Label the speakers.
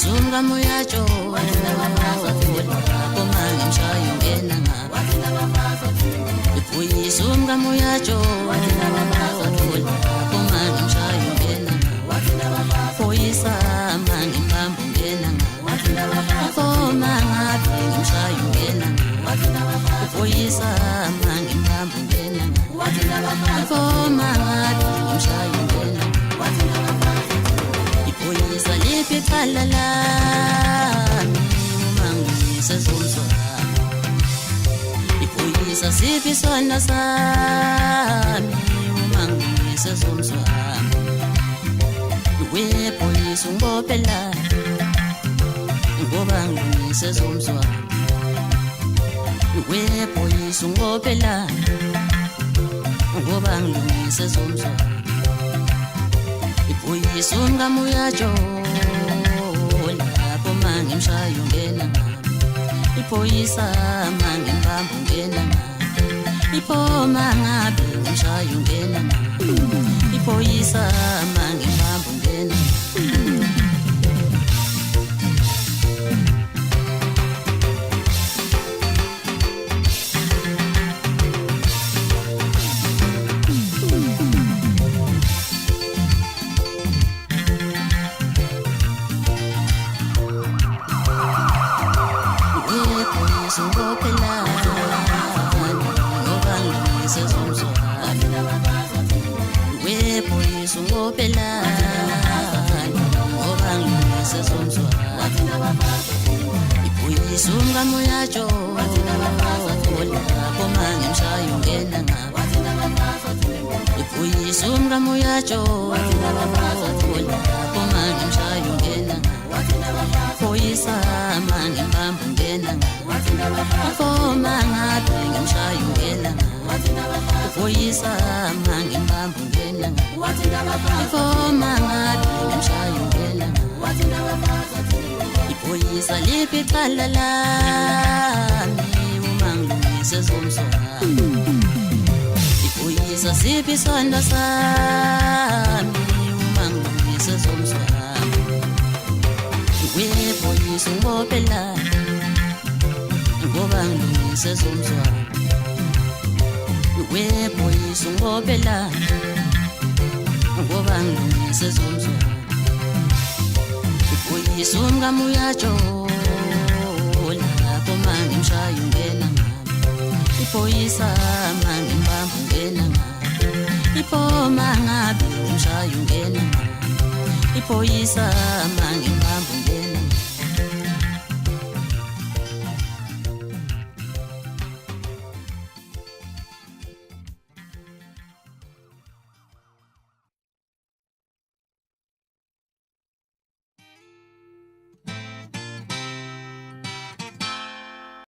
Speaker 1: Sunga moyacho komanga mshayo ngena ipuyi sunga moyacho komanga mshayo ngena poyisa mangi mambo ngena komanga mshayo ngena poyisa mangi mambo ngena komanga mshayo ngena Poyisa lipi kalala umangisa zonzo Poyisa sipi sona sami umangisa zonzo We poyisa ngopela ngobangisa zonzo We poyisa ngopela ngobangisa zonzo Isunga muyacho lapho mangi mshayo ngena ipoyisa mangi mbambo ngena ipoma ngabe mshayo ngena ipoyisa mangi mbambo ngena Sungopela ngobangisa zonzo We poyisa ngopela ngobangisa zonzo Ipoyisa unga moyacho lapho mangi mshayo ngena Ipoyisa unga moyacho lapho mangi mshayo ngena Poyisa mangi mbambo ngena Komanga pinga mshayo ngena Poyisa mangi mbambo ngena Komanga pinga mshayo ngena Ipoyisa lipi kalala umangisa zonzo Ipoyisa sipi sona sami umangisa zonzo We poyisa ngopela ngobangisa zonzo We poyisa ngopela ngobangisa zonzo Poyisa unga muyacho lapho mangi mshayo ngena ipoyisa mangi mbambo ngena ipoma ngabe mshayo ngena ipoyisa mangi mbambo ngena